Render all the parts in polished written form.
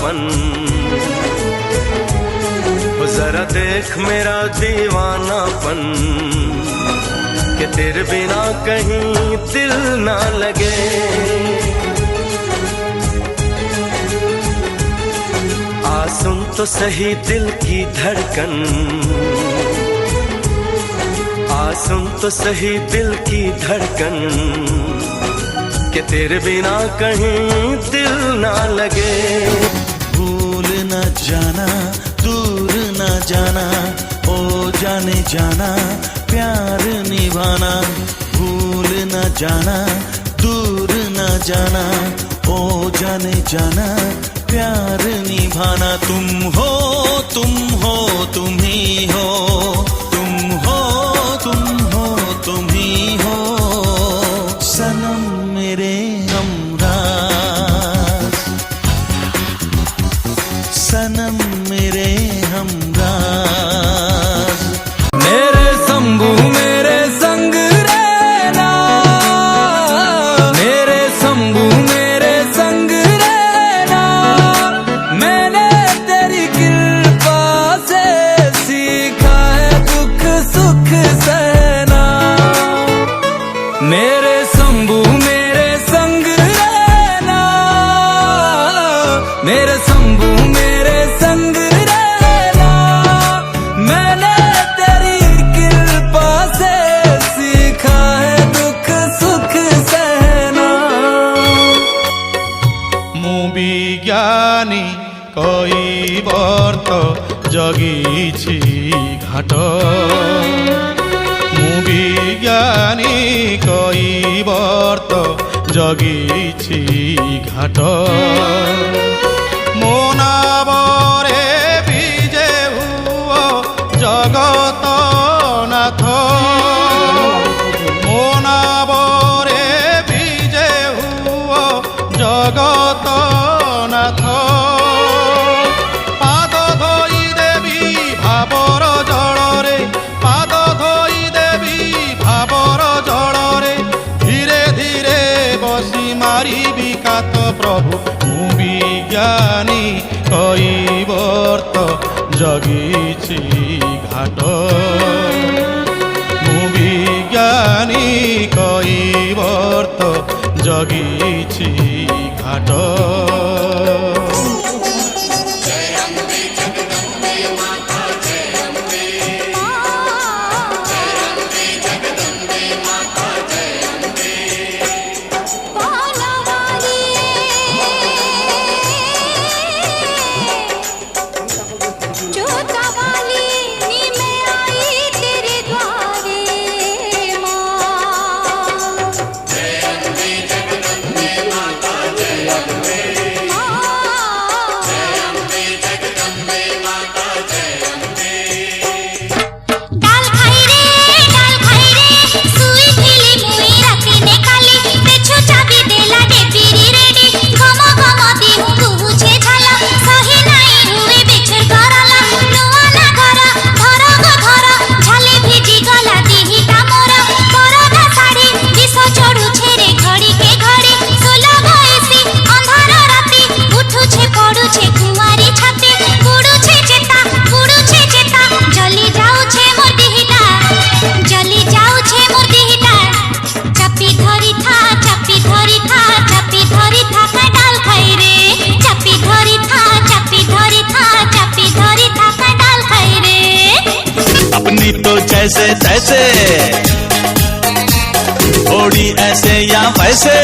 दीवानापन। जरा देख मेरा दीवानापन कि तेरे बिना कहीं दिल ना लगे। आ सुन तो सही दिल की धड़कन, आ सुन तो सही दिल की धड़कन कि तेरे बिना कहीं दिल ना लगे। भूल न जाना दूर न जाना, ओ जाने जाना प्यार निभाना। भूल न जाना दूर न जाना, ओ जाने जाना प्यार निभाना। तुम हो तुम हो तुम ही हो, तुम हो तुम हो तुम ही हो। सनम मेरे हमराज, सनम मेरे हमराज। मेरे शंभू मेरे संग रहना, मेरे शंभू मेरे संग रहना। मैंने तेरी कृपा से सीखा है दुख सुख सहना। मेरे शंभू मेरे संग रहना, मेरे शंभू मेरे संग रहना। मैंने तेरी कृपा से सीखा है दुख सुख सहना। ମୁଁ ବିଜ୍ଞାନୀ କଇ ବର୍ତ୍ତ ଜଗିଛି ଘାଟ। ମୁଁ ବିଜ୍ଞାନୀ କଇ ବର୍ତ୍ତ ଜଗିଛି ଘାଟ। ମୋ ନାବରେ ବିଜେ ହୁଅ ଜଗତ ନାଥ। ମୋ ନାବରେ ବିଜେ ହୁଅ ଜଗତ ନାଥ। ପାଦ ଧୋଇ ଦେବି ଭାବର ଜଳରେ, ପାଦ ଧୋଇ ଦେବି ଭାବର ଜଳରେ। ଧୀରେ ଧୀରେ ବସି ମାରିବି କାତ ପ୍ରଭୁ। ମୁଁ ବିଜ୍ଞାନୀ କଇ ବର୍ତ୍ତ ଜଗିଛି ଘାଟ। ମୁଁ ବିଜ୍ଞାନୀ କଇ ବର୍ତ୍ତ ଜଗିଛି ଘାଟ। जैसे तैसे थोड़ी ऐसे या वैसे।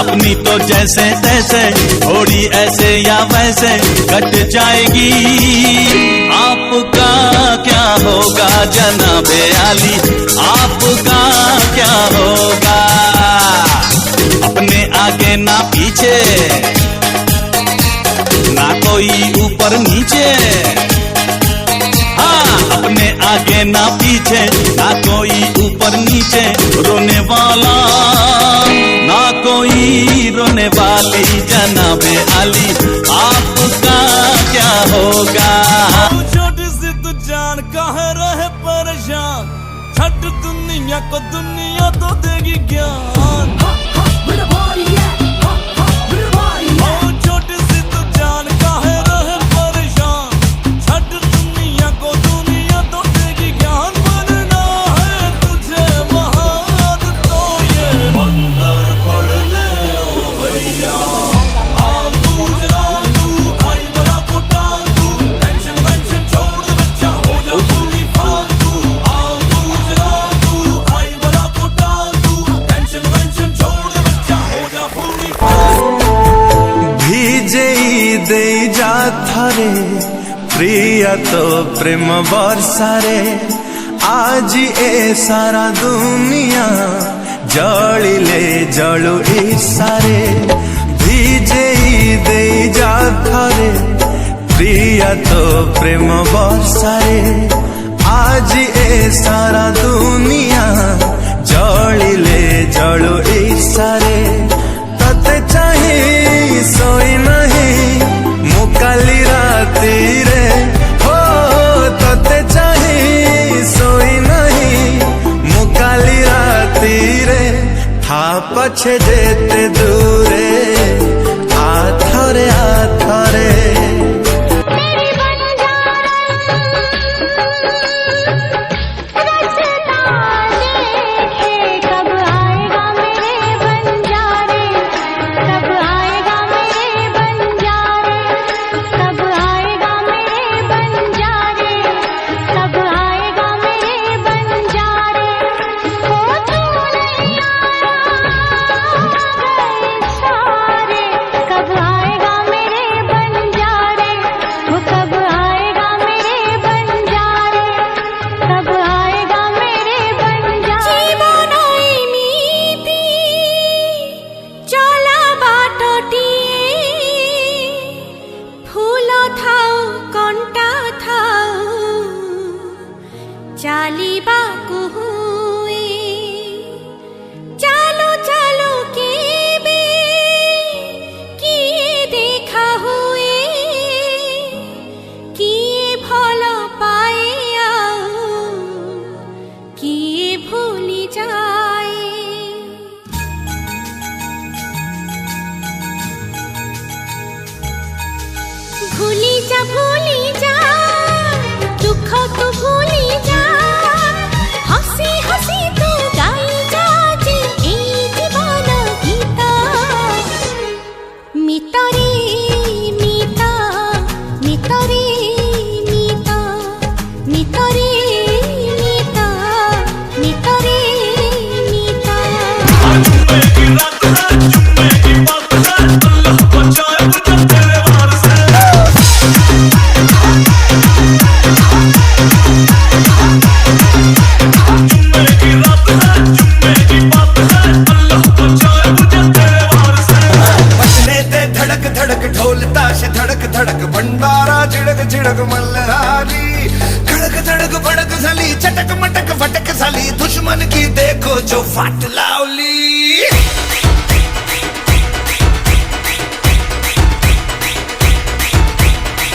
अपनी तो जैसे तैसे थोड़ी ऐसे या वैसे कट जाएगी। आपका क्या होगा जनाबे आली, आपका क्या होगा। अपने आगे ना पीछे, ना कोई ऊपर नीचे। अपने आगे ना पीछे, ना कोई ऊपर नीचे। रोने वाला ना कोई रोने वाली जनाबे आली, आपका क्या होगा। छोटी सी तू जान काहे रहे परेशान। छट दुनिया को दुनिया तो देगी ज्ञान। ଦେଇ ଯା ଥରେ ପ୍ରିୟ ତୋ ପ୍ରେମ ବର୍ଷାରେ ଆଜି ଏ ସାରା ଦୁନିଆ ଜଳିଲେ ଜଳୁ ଇସାରେ ଭିଜେଇ ଦେଇ ଯା ଥରେ ପ୍ରିୟ ତୋ ପ୍ରେମ ବର୍ଷାରେ ଆଜି ଏ ସାରା ଦୁନିଆ ଜଳିଲେ ଜଳୁ ଇସାରେ ତତେ ଚାହିଁ ଶୋଇ ନାହିଁ ମୁଁ କାଲି ରାତିରେ ହୋ ତତେ ଚାହିଁ ଶୋଇ ନାହିଁ ମୁଁ କାଲି ରାତିରେ ଥା ପଛେ ଯେତେ ଦୂରେ ଆଥରେ ଆଥରେ ଚାଲିବାକୁ ହୁଏ ଚାଲୁ ଚାଲୁ କେବେ କିଏ ଦେଖା ହୁଏ କିଏ ଭଲ ପାଏ ଆଉ କିଏ ଭୁଲି ଯାଏ ଭୁଲି ଯା ଦୁଃଖ ତୁ ଭୁଲି ଯା हसी हसी तू गाई जाजे ए जीवन गीत मितरे मिता मितरे मिता मितरे मिता मितरे मिता जुम्मे की रात है जुम्मे की बात है अल्लाह बचाए मुझे तेरे वार से धड़क भंडारा झिड़क झिड़क मल्हारी खड़क धड़क भड़क साली चटक मटक फटक साली दुश्मन की देखो जो फाट लावली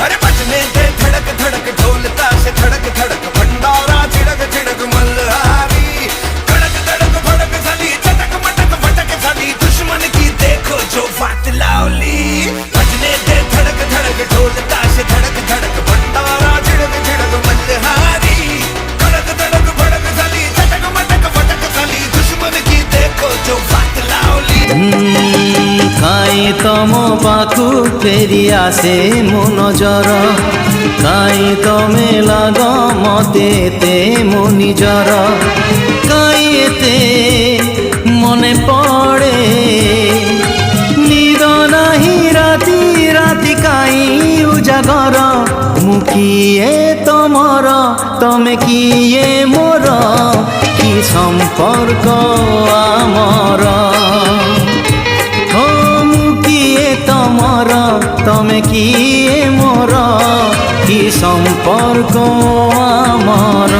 अरे बजने दे धड़क धड़क ढोल ताश धड़क धड़क भंडारा झिड़क झिड़क मल्हारी खड़क धड़क भड़क साली चटक मटक फटक साली दुश्मन की देखो जो फाट लावली ढोल ताश धड़क धड़क भंडारा झिड़क झिड़क मल्हारी खड़क धड़क भड़क साली चटक मटक फटक साली दुश्मन की देखो जो फाट लावली काई तम पाखु फेरी आसे मो नजर काई तमे लाग मते ते मो निजर काई एते मने पड़े निद नाही राति राति काई उजागर मु किए तमर तमे किए मोर कि संपर्क आमर हो मु किए तमर तमे किए मोर कि संपर्क आमर